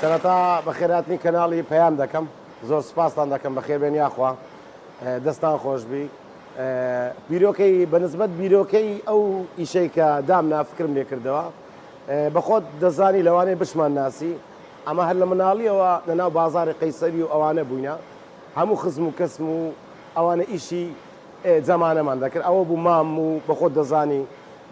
سەرەتا بەخێراتنی کەناڵی پەیام دەکەم زۆر سپاسان دەکەم بەخێربێن یاخوا دەستان خۆشبی بیرۆکەی بەنسبەت بیرۆکەی ئەو ئیشەی کە دامنا فکرم لێ کردەوە بەخۆت دەزانی لەوانەیە بشمان ناسی ئەمە هەر لە مناڵیەوە لەناو بازاری قەیسەری و ئەوانە بووینە هەموو خزم و کەسم و ئەوانە ئیشی زەمانەمان دەکرد ئەوە بوو مام و بەخۆت دەزانی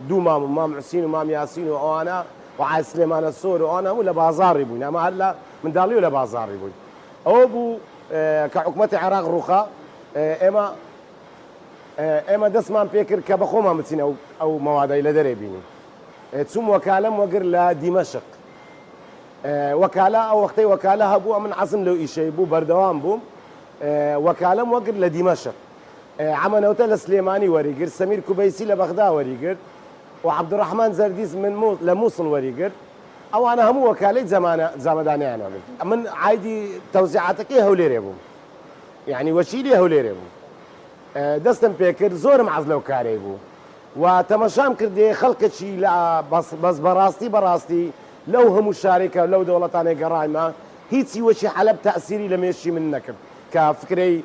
دوو مام و مام حوسین و مام یاسین و ئەوانە وعای سلێمانە سۆر و ئەوانە هەموو لە بازاڕی بووین ئەمە هەر لە منداڵی و لە بازاڕی بووین ئەوە بوو کە حکوومەتی عێراق ڕووخا ئێمە دەستمان پێ کرد کە بە خۆمان بچین ئەو مەوادەی لە دەرێ بینین چوم وەکالەم وەگر لە دیمەشق وەکالە ئەو وەختەی وەکالە هەبوو من عەزم لەو ئیشەی بوو بەردەوام بووم وەکالەم وەگر لە دیمەشق عەمەنەوتە لە سلێمانی وەریگرت سەمیر کوبەیسی لە بەغدا وەریگرت و عەبدوڕەحمان زەردیز من لە مووسڵ وەریگرت ئەوانە هەموو وەکالەی جامەدانیانە بن من عایدی تەوزیعاتەکەی هەولێرێ بووم یعنی وەشیلی هەولێرێ بوو دەستم پێ کرد زۆرم عەز لەو کارەی بوو و تەمەشام کردێ خەڵکەکی بەس بەڕاستی لەو هەموو شارێکە لەو دەوڵەتانەی گەڕایمە هیچی وەچی حەلەب تەئسیری لە مێشی من نەکرد کە فکرەی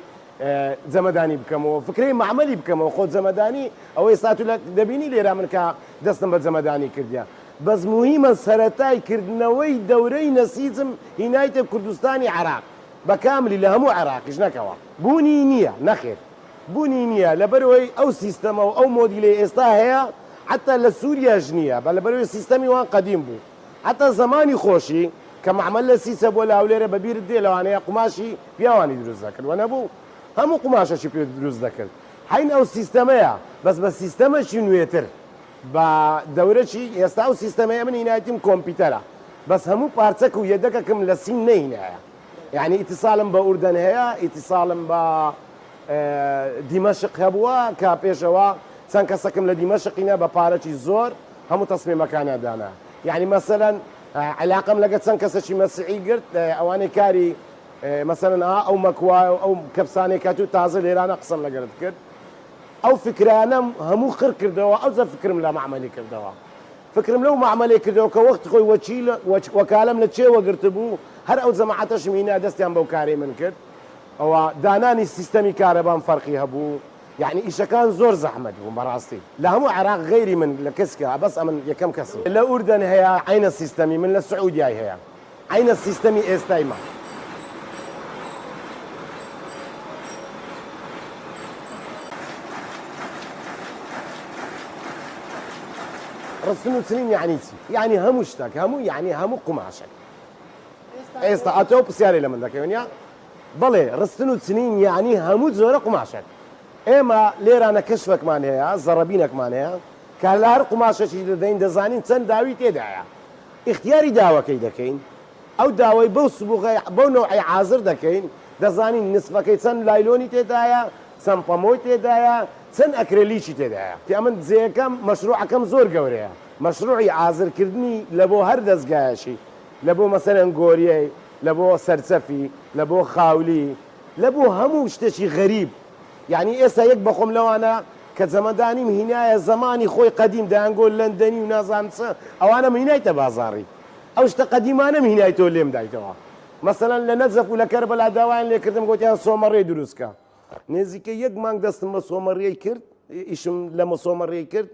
جەمەدانی بکەمەوە فکرەی معمەلی بکەمەوە خۆت جەمەدانی ئەوەی ساتو لە دەبینی لێرە من کە دەستم بە جەمەدانی کردیا بەس موهیمە سەرەتای کردنەوەی دەورەی نەسیجم هینایتە کوردستانی عێراق بە کاملی لە هەموو عێراقیش نەکەوە بوونی نییە نەخێر بوونی نییە لەبەرەوەی ئەو سیستەمە و ئەو مۆدیلەی ئێستا هەیە حتا لە سووریاش نییە بە لەبەرەوەی سیستەمی وان قەدیم بوو حتا زمانی خۆشی کە معمەل لە سیسە بۆ لە هەولێرە بەبیرت دێ لەوانەیە قوماشی پیاوانی دروست دەکرد وە نەبوو هەموو قوماشەشی پێ دروست دەکرد حین ئەو سیستەمەیە بەس بە سیستەمەشی نوێتر بە دەورەی ئێستا و سیستەمەیە من هینایەتیم کۆمپیوتەرە بەس هەموو پارچەک و یەدەکەکەم لە سین نەهینایە یعنی ئیتیساڵم بە ئوردەن هەیە ئیتیساڵم بە دیمەشق هەبووە کە پێشەوە چەند کەسەکەم لە دیمەشقینە بە پارەکی زۆر هەموو تەسمیمەکانە دانا یعنی مەسەلەن علاقەم لەگە چەند کەسەکی مەسیحی گرت ئەوانەی کاری مەسەلەن ئەو مەکوای ئەو کەپسانێک کە تو تازە لێرانە قسەم لەگەرت کرد ئەو فکرانەم هەموو خڕ کردەوە ئەو زە فکرم لە معمەلی کردەوە فکرم لەو معمەلی کردەوە کە وەخت خۆی وەکالەم لە چێوە گرت بوو هەر ئەو جەماعەتەشم هینا دەستیان بەو کارەی من کرد ئەوە دانانی سیستەمی کارەبام فەرقی هەبوو یعنی ئیشەکان زۆر زەحمەت بوو بەڕاستی لە هەموو عێراق غەیری من لە کەسکە بەس ئەمن یەکەم کەسم لە ئوردەن هەیە عینە سیستەمی من لە سعودیای هەیە عینە سیستەمی ئێستای مە ڕستن و چنین یعنی چی یعنی هەموو شتێک هەموو یعنی هەموو قوماشێک ئێستا ئەتۆ پرسیارێ لە من دەکەوێنیا بەڵێ ڕستن و چنین یعنی هەموو جۆرە قوماشێک ئێمە لێرانە کەشفێکمان هەیە زەڕەبینێکمان هەیە کە لە هەر قوماشێکی دەدەین دەزانین چەند داوی تێدایە اختیاری داوەکەی دەکەین ئەو داوای بەو سبوغی بەو نەوعی حازر دەکەین دەزانین نسبەکەی چەند لایلۆنی تێدایە چەند پەمۆی تێدایە چەند ئەکرێلیکی تێدایە تی ئەمن جێیەکەم مەشروعەکەم زۆر گەورەیە مەشروعی ئازرکردنی لە بۆ هەر دەستگایەشی لە بۆ مەسەلەن گۆریەی لە بۆ سەرچەفی لە بۆ خاولی لە بۆ هەموو شتێکی غەریب یعنی ئێستا یەک بەخۆم لەوانە کە جەمەدانیم هینایە زمانی خۆی قەدیم دایانگۆ لەندەنی و نازانچە ئەوانە هینایتە بازاڕی ئەو شتە قەدیمانەم هینایتەوە لێم دایتەوە مەسەلەن لە نەجەف و لە کەربەلا داوایان لێکردم گوتیان سۆمەڕێ دروستکە نێزیکە یەک مانگ دەستم بە سۆمەڕێی کرد ئیشم لەمە سۆمەڕێی کرد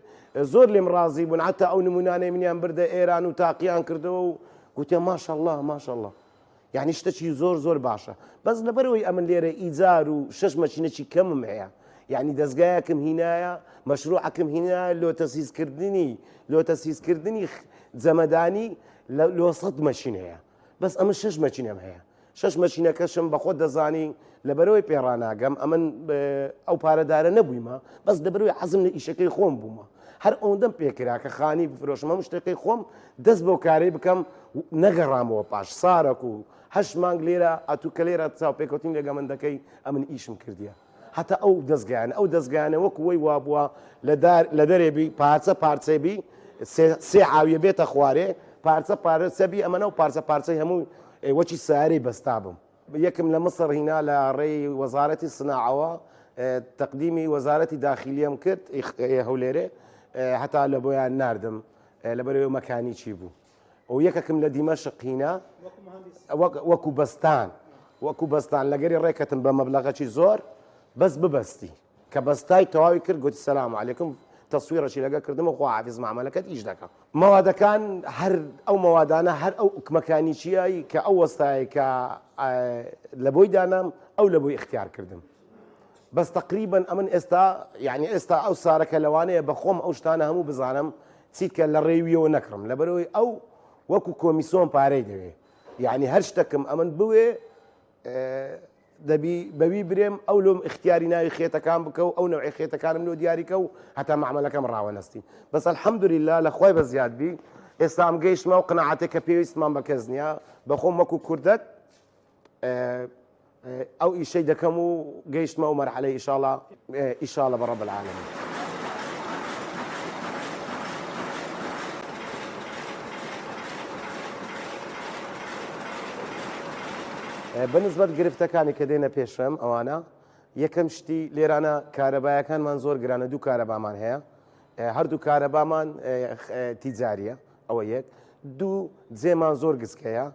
زۆر لێم ڕازی بوون حتا ئەو نمونانەی منیان بردە ئێران و تاقییان کردەوە و گوتیان ماشەڵڵا ماشەڵڵا یعنی شتێکی زۆر زۆر باشە بەس لەبەرەوەی ئەمن لێرە ئیجار و شەش مەچینەکی کەمم هەیە یعنی دەستگایەکەم هینایە مەشروعەکەم هینایە لۆتە سیزکردنی جەمەدانی لۆ سەد مەشین هەیە بەس ئەمە شەش مەچینەم هەیە شەش مەچینەکەشم بەخۆ دەزانی لەبەرەوەی پێڕاناگەم ئەمن ئەو پارەدارە نەبوویمە بەس لەبەرەوەی حەزم لە ئیشەکەی خۆم بوومە هەر ئەوەندەم پێکرا کە خانی بفرۆشمە شتەکەی خۆم دەست بۆ کارەی بکەم نەگەڕامەوە پاش سارەک و هەشت مانگ لێرە ئەتوکە لێرە چاو پێکەوتین لەگە من دەکەی ئەمن ئیشم کردیە هەتا ئەو دەستگایانە وەکو وەی وابووە لە دەرێبی پارچەبی سێ عاویە بێتە خوارێ پارچەبی ئەمەنە و پارچەی هەموو وەچی سارەی بەستا بم یەکم لە مصر هینا لە ڕێی وەزارەتی سناعەوە تقدیمی وەزارەتی داخلیەم کرد هەولێرێ هەتا لە بۆیان ناردم لەبەرەوەی مەکانی چی بوو و یەکەکەم لە دیمەشق هینە وەکو بەستان لەگەری ڕێکەتم بە مەبلەغەکی زۆر بەس ببەستی کە بەستای تەواوی کرد گوتی سەلام عەلەیکم تەسویرەشی لەگە کردمە خوا حافیز مەعامەلەکەت ئیش دەکەم. مەوادەکان هەر ئەو مەوادانە هەر ئەو ئوکمەکانی چیایی کە ئەو وەستایە کە لە بۆی دانام ئەو لە بۆی اختیار کردم. بەس تقریبا ئەمن ئێستا یعنی ئێستا ئەو سارەکە لەوانەیە بە خۆم ئەو شتانە هەموو بزانم چیت کە لە ڕێویەوە نەکڕم لەبەرەوەی ئەو وەکو کۆمیسیۆن پارەی دەوێ یعنی هەر شتێکم ئەمن بوێ دەبی بەوی برێم ئەو لۆم اختیاری ناوی خێتەکان بکە و ئەو نەوعی خێتەکانم لۆ دیاریکە و هەتا مەعامەلەکەم ڕاوەنەستی. بەس الحەمدولیلا لە خۆی بە زیادبی ئێستا ئەم گەیشتمە و قناعەتێک کە پێویستمان بە کەس نییە بە خۆم وەکو کوردەت ئەو ئیشەی دەکەم و گەیشتمە و مەرحەلەی ئیشاڵە بە ڕەب العالەمین. بەنسبەت گرفتەکانی کە دێنە پێشم ئەوانە یەکەم شتی لێرانە کارەبایەکانمان زۆر گرانە دوو کارەبامان هەیە هەردوو کارەبامان تیجاریە ئەوە یەک دوو جێمان زۆر گسکەیە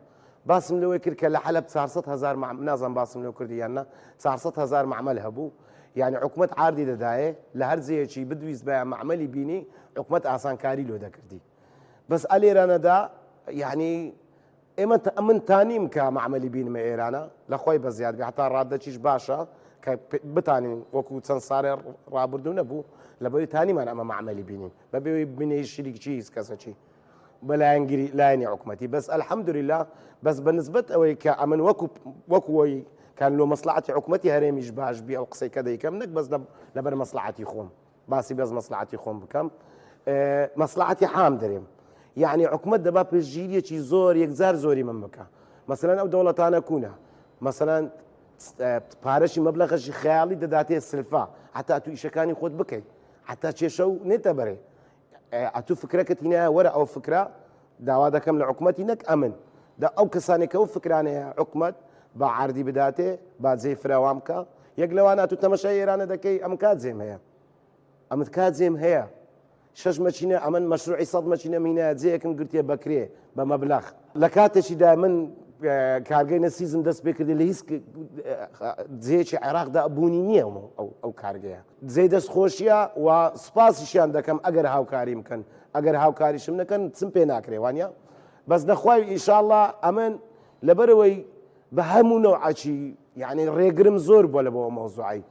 باسم لەوەی کرد کە لە حەلەب 400,000 نازان باسم لەو کردی یاننا 400,000 معمەل هەبوو یعنی حکومەت عاردی دەدایێ لە هەر جێیەکی بدویست بە معمەلی بینی حکومەت ئاسانکاری لۆ دەکردی بەس ئەلێرانەدا یعنی ئێمە ئەمن تانیم کە معمەلی بینمە ئێرانە لە خۆی بە زیاد هەتا ڕاددەچیش باشە کە بتانین وەکو چەند ساڵێ ڕابردوو نەبوو لە بەوەی تانیمان ئەمە معمەلی بینین بەبێەوەی بنێی شریکچی هیچ کەسەچی بە لایەنگیری لایەنی حکومەتی بەس ئەلحەمدولیلا بەس بەنسبەت ئەوەی کە ئەمن وەکوەوەی کان لۆ مەسلحەتی حکومەتی هەرێمیش باش بی ئەو قسەی کە دەیکەم نەک بەس لەبەر مەسلحەتی خۆم باسی بەس مەسلحەتی خۆم بکەم مەسلحەتی حام دەرێم یعنی حکومەت دەبا پشتگیریەکی زۆر یەکجار زۆری من بکە مەسەلەن ئەو دەوڵەتانە کوونە مەسەلەن پارەشی مەبلەغەشی خەیاڵی دەداتێ سلفا حتا تو ئیشەکانی خۆت بکەیت حتا کێشە و نێتە بەرێ ئەتو فکرەکەت هینایە وەرە ئەو فکرە داوا دەکەم لە حکومەتی نەک ئەمن ئەو کەسانێکە ئەو فکرانەیە حکومەت با عاردی بداتێ با جێی فراوان بکە یەک لەوانە تو تەمەشای ئێرانە دەکەی ئەم کات جێم هەیە ئەمت کات جێم هەیە شش مەچینە ئەمن مەشروعی 100 مەچینە مینە جەیەکم گرتێ بەکرێ بە مەبلەغ لە کاتێکیدا من کارگەی نەسیزم دەست پێ کردی لە هیچ جێیەکی عێراقدا بوونی نییە ئەو کارگەیە جێی دەستخۆشیە و سوپاسیشیان دەکەم ئەگەر هاوکاری بکەن ئەگەر هاوکاریشم نەکەن چم پێ ناکرێ وانە بەس نەخوای ئیشاءڵڵا ئەمن لەبەرەوەی بە هەموو نەوعەکی یعنی ڕێگرم زۆر بۆ لە بۆ مەوزوعی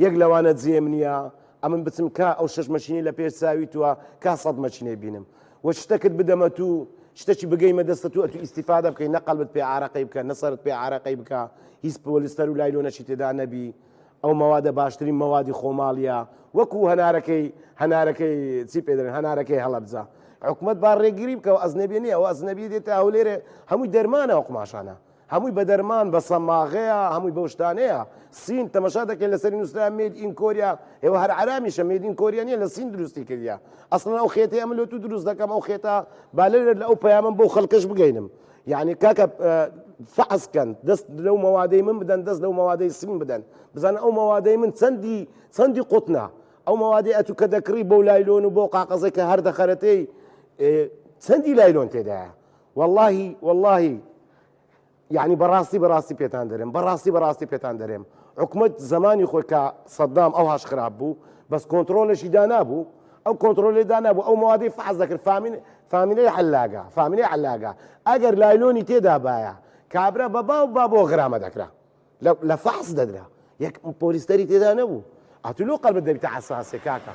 یەک لەوانە جێم نییە ئەمن بچم کا ئەو شش مەچینی لە پێش چاوی تووە کا 100 مەچینەی بینم وە شتەکەت بدەمە تو شتێکی بگەیمە دەستە تو ئەتو ئیسیفادە بکەی نەقەڵبت پێ عارەقەی بکە نەسەرت پێ عارەقەی بکە هیچ پۆلیستەر و لایلۆنەشی تێدا نەبی ئەو مەوادە باشترین مەوادی خۆماڵیە وەکو هەنارەکەی چی پێ دەڵێن هەنارەکەی هەڵەبجە حکومەت با ڕێگیری بکە و ئەزنەبی نییە ئەو ئەزنەبی دێتە هەولێرێ هەمووی دەرمانە ئەو قماشانە هەمووی بە دەرمان بە سەماغەیە هەمووی بە شتانەیە سین تەمەشا دەکەی لەسەری نووسرا مێد ئین کۆریا ئێوە هەر عرامیشە مێد ئین کۆریا نیە لە سین دروستی کردیا ئەسڵەن ئەو خێتی ئەمە لۆ تو دروست دەکەم ئەو خێتا با لە ئەو پەیامم بۆ خەڵکەش بگەینم یعنی کاکە فەحسکەن دەست لەو مەوادەی من بدەن دەست لەو مەوادەی سین بدەن بزانە ئەو مەوادەی من چەندی قوتنا ئەو مەوادەی ئەتو کە دەکڕی بۆ لایلۆن و بۆ قاقەزەی کە هەر دەخەرەتەی چەندی لایلۆن تێدایە واللهی یعنی بەڕاستی پێتان دەرێم بەڕاستی پێتان دەرێم حکومەت زمانی خۆی کە سەدام ئەو هاش خراپ بوو بەس کۆنتترۆلەشی دانابوو ئەو کۆنتترۆلی دانابوو ئەو مەوادەی فحز دەکرد فامینەی حلاگا ئەگەر لایلۆنی تێدا باە کابرا بە باو با بۆ غرامە دەکرا لە فحز دەدرا یەک پۆلیستەری تێدا نەبوو ئەتولۆ قەڵبت دەبیتە حەساسێ کاکە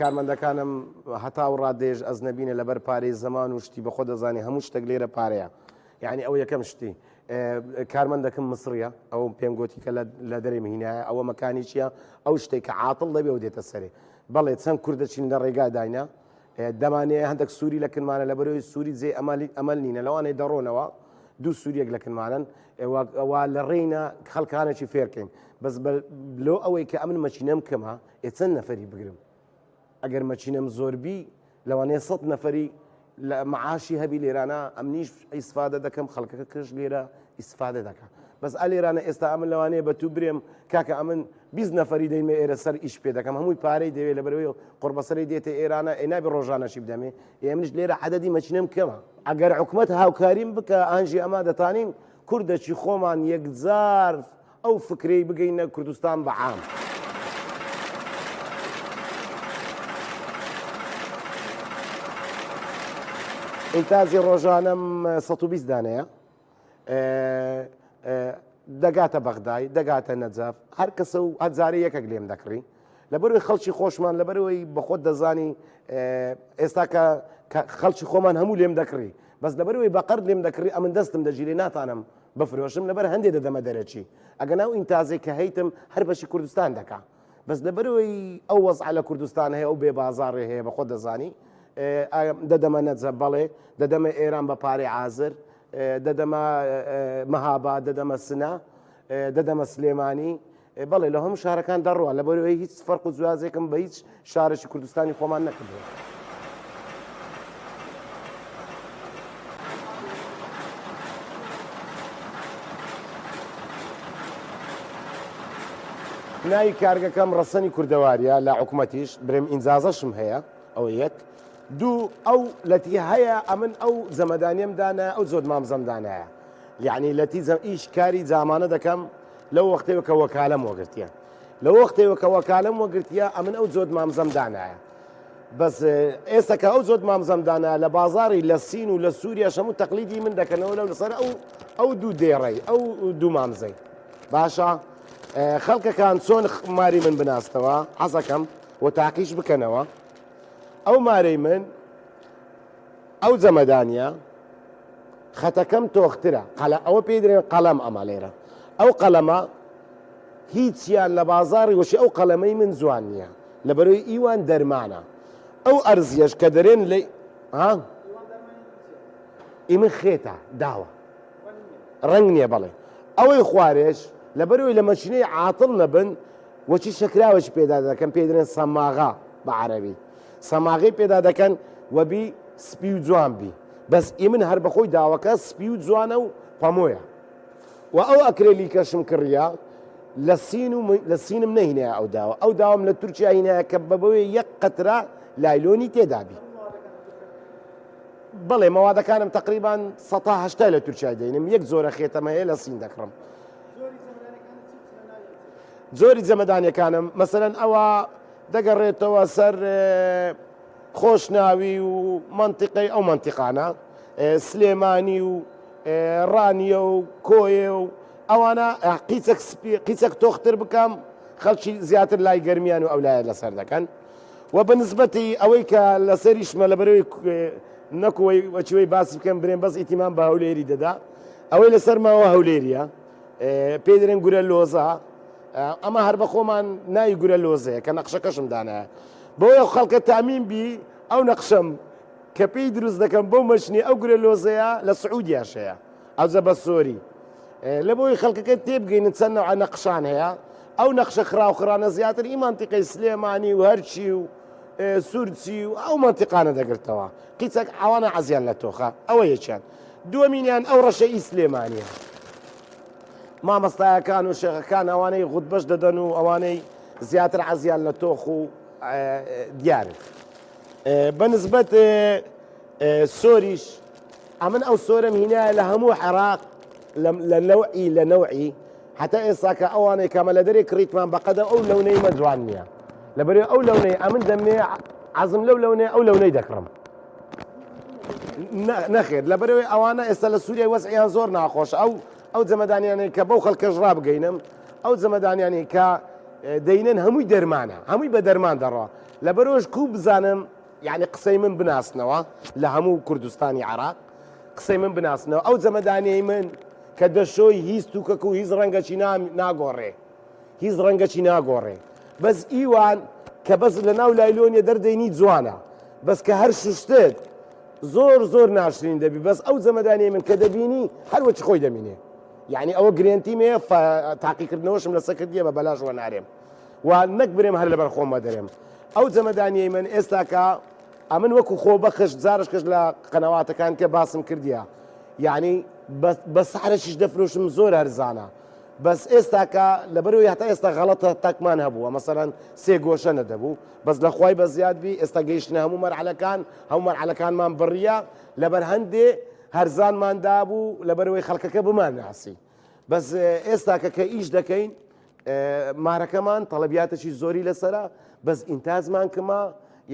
کارمەندەکانم هەتا و ڕادێژ ئەزنەبینە لەبەر پارەی زەمان و شتی بەخۆ دەزانی هەموو شتێک لێرە پارەیە یعنی ئەو یەکەم شتی کارمەندەکەم مسریە ئەو پێم گوتی کە لە دەرێ مهینایە ئەوە مەکانی چییە ئەو شتێک کە عاتڵ دەبێ و دێتە سەرێ بەڵێ چەند کوردەچین لە ڕێگا داینە دەمانەیە هەندێک سووری لە کنمانە لەبەرەوەی سووری جێ ئەمەل نینە لەوانەیە دەڕۆنەوە دوو سووریەک لە کنمانن ئەوە لە ڕێینە خەڵکانێکی فێرکەین بەس لۆ ئەوەی کە ئەمن مەچینەم کەمە چەند نەفەری بگرم ئەگەر مەچینەم زۆربی لەوانەیە 100 نەفەری معاشی هەبی لێرانە ئەمنیش ئیسفادە دەکەم خەڵکەکە کەش لێرە ئیسفادە دەکە بەس ئەلێرانە ئێستا ئەمن لەوانەیە بە تو برێم کاکە ئەمن 20 نەفەری دەیمە ئێرە سەر ئیش پێ دەکەم هەمووی پارەی دەوێت لە بەرەوەی قڕبەسەری دێتە ئێرانە ئێنابی ڕۆژانەشی بدەمێ ئێمنش لێرە عەدەدی مەچینەم کەمە ئەگەر حکومەت هاوکاریم بکە ئانژی ئەما دەتانین کوردەچی خۆمان یەکجار ئەو فکرەی بگەینە کوردستان بەعام ئینتازی ڕۆژانەم 120 دانەیە دەگاتە بەغدای دەگاتە نەجەف هەر کەسە و هەزارە یەکێک لێم دەکڕی لەبەروی خەڵکی خۆشمان لەبەرەوەی بەخۆت دەزانی ئێستا کە خەڵکی خۆمان هەموو لێم دەکڕی بەس لەبەروەی بەقەرد لێم دەکڕی ئەمن دەستم دەگیرێ ناتانم بفرۆشم لەبەر هەندێک دەدەمە دەرەچی ئەگە ناو ئینتازێک کە هەیتم هەر بەشی کوردستان دەکا بەس لەبەرەوەی ئەو وەزع لە کوردستان هەیە ئەو بێ بازاڕێ هەیە بەخۆت دەزانی دەدەمە نەجە بەڵێ دەدەمە ئێران بە پارەی عازر دەدەمە مەهابا دەدەمە سنا دەدەمە سلێمانی بەڵێ لە هەموو شارەکان دەڕوە لەبەرەوەی هیچ فەرق و جوازێکم بە هیچ شارێکی کوردستانی خۆمان نەکردووە ناوی کارگەکەم ڕەسەنی کوردەواریە لە حکوومەتیش برێم ئینجازەشم هەیە ئەو یەک دوو ئەو لەتی هەیە ئەمن ئەو زەمەدانیەمدانە ئەو زۆر مامزەمدانایە یعنی لەتی ئیش کاری جامانە دەکەم لەو وەختەوە کە وەکالەم وەگرتیە لەو وەختەوە کە وەکالەم وەگرتیە ئەمن ئەو زۆر مامزەمدانایە بەس ئێستا کە ئەو زۆر مامزەمدانە لە بازاری لە سین و لە سووریا هەموو تەقلیدی من دەکەنەوە لەو لەسەر ئەو دوو دێڕەی ئەو دوو مامزەی باشە خەڵکەکان چۆن ماری من بناستەوە حەزەکەم و تاقیش بکەنەوە ئەو مارەی من ئەو جەمەدانیە خەتەکەم تۆخترە ئەوە پێی درێن قەڵەم ئەمە لێرە ئەو قەلەمە هیچیان لە بازاری وەشی ئەو قەلەمەی من جوان نییە لەبەرەوەی ئیوان دەرمانە ئەو ئەرزیەش کە دەرێن لێ ئی من خێتە داوە ڕەنگ نییە بەڵێ ئەوەی خوارێش لەبەرەوەی لە مەچینەی عاتڵ نەبن وەچی شەکراوەش پێدا دەکەن پێ درێن سەماغا بە عەرەبی سەماغی پێدا دەکەن وەبی سپی و جوان بی بەس ئی من هەر بەخۆی داوەکە سپی و جوانە و پەمۆیە و ئەو ئەکرێلی کەشم کڕیا لە سینم نەهینەیە ئەو داوە ئەو داوام لە تورکیا هینەیە کە بەبەوەی یەک قەترا لایلۆنی تێدابی بەڵێ مەوادەکانم تقریبان 180 لە تورکیا دەینم یەک زۆرە خێتەمە هەیە لە سین دەکڕم زۆری جەمەدانیەکانم مەسەرەن ئەوە دەگەڕێتەوە سەر خۆشناوی و منتیقەی ئەو منتیقانە سلێمانی و ڕانیە و کۆیە و ئەوانە قیچەک تۆختر بکەم خەڵکی زیاتر لای گەرمیان و ئەولایە لەسەر دەکەن و بەنسبەتی ئەوەی کە لەسەریشمە لە بەرەوەی نەکوی وەچوەی باسی بکەم برێن بەس ئیتیمان بە هەولێری دەدا ئەوەی لەسەر ماوە هەولێریە پێ درێن گورە لۆزە ئەمە هەر بە خۆمان ناوی گورە لۆزەیە کە نەقشەکەشم دانایە بۆیە خەڵکە تامین بی ئەو نەقشەم کە پێی دروست دەکەم بۆ مەشنی ئەو گورە لۆزەیە لە سعودیاشەیە ئەو زەبە سۆری لە بۆی خەڵکەکە تێبگەینن چەند نەوع نەقشان هەیە ئەو نەقشە خراوخرانە زیاتر ئی مانتیقەی سلێمانی و هەرچی و سوورچی و ئەو مانتیقانە دەگرتەوە قیچەک ئەوانە عەزیان لە تۆخە ئەوە یەکیان دووەمینیان ئەو ڕەشە ئی سلێمانیە مامەستایەکان و شێخەکان ئەوانەی غوتبەش دەدەن و ئەوانەی زیاتر عەزیان لە تۆخ و دیارن بەنسبەت سۆریش ئەمن ئەو سۆرەم هینایە لە هەموو عێراق لە نەوعی حتا ئێستا کە ئەوانەی کەمە لە دەرێ کڕیتمان بەقەدە ئەو لەونەی مەجوان نییە لەبەرێ ئەو لەونەی ئەمن دەمێ عەزم لەو لەونەیە ئەو لەونەی دەکڕم نەخێر لەبەرەوەی ئەوانە ئێستا لە سووریای وەزعیان زۆر ناخۆش ئەو جەمەدانیانەی کە بەو خەڵکەش ڕابگەینم ئەو جەمەدانیانی کە دەینن هەمووی دەرمانە هەمووی بە دەرمان دەڕۆ لەبەرەوەش کوو بزانم یعنی قسەی من بناسنەوە لە هەموو کوردستانی عێراق قسەی من بناسنەوە ئەو جەمەدانیەی من کە دەشۆی هیچ تووکەک و هیچ ڕەنگەکی ناگۆڕێ هیچ ڕەنگەکی ناگۆڕێ بەس ئیوان کە بەس لە ناو لایلۆنیە دەردەینی جوانە بەس کە هەر شوشتت زۆر ناشرین دەبی بەس ئەو جەمەدانیەی من کە دەبینی هەروەچی خۆی دەمینێ یعنی ئەوە گرێنتیمەیە تاقیکردنەوەشم لەسەر کردیە بە بەلاش وە نارێم و نەک برێم هەر لەبەر خۆمە دەرێم ئەو جەمەدانیەی من ئێستا کە ئەمن وەکو خۆ بەخش جارش کەش لە قەنەواتەکان کە باسم کردیە یعنی بە سەحرەشیش دەفرۆشم زۆر هەرزانە بەس ئێستاکە لەبەرەوەی هەتا ئێستا غەڵەتە تەکمان هەبووە مەسەڵەن سێ گۆشە نەدەبوو بەس لە خوای بە زیادبی ئێستا گەیشتنە هەموو مەرحەلەکانمان بڕیە لەبەر هەندێ هەرزانمان دابوو لەبەرەوەی خەڵکەکە بمان ناسی بەس ئێستاکە کە ئیش دەکەین مارەکەمان تەڵەبیاتێکی زۆری لەسەرە بەس ئینتازمان کما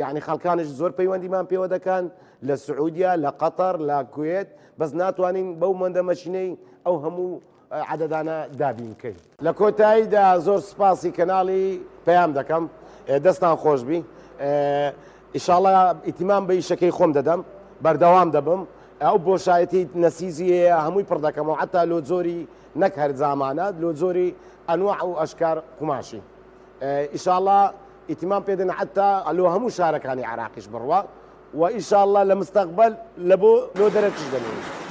یعنی خەڵکانش زۆر پەیوەندیمان پێوە دەکەن لە سعودیا لە قەتەر لە کوێت بەس ناتوانین بەو مەندە مەشینەی ئەو هەموو عەدەدانە دابینکەین لە کۆتاییدا زۆر سپاسی کەناڵی پەیام دەکەم دەستان خۆشبی ئیشاڵڵا ئیتیمام بە ئیشەکەی خۆم دەدەم بەردەوام دەبم ئەو بۆشایەتی نەسیزی هەمووی پڕ دەکەمەوە حتا لۆ زۆری نەک هەر زامانات لۆ زۆری ئەنواع و ئەشکار قوماشی ئیشاڵڵا ئیتیمام پێدەن حتا لۆ هەموو شارەکانی عراقیش بڕوە و ئیشاڵڵا لە مستەقبەل لە بۆ لۆ دەرەتیش دەنێن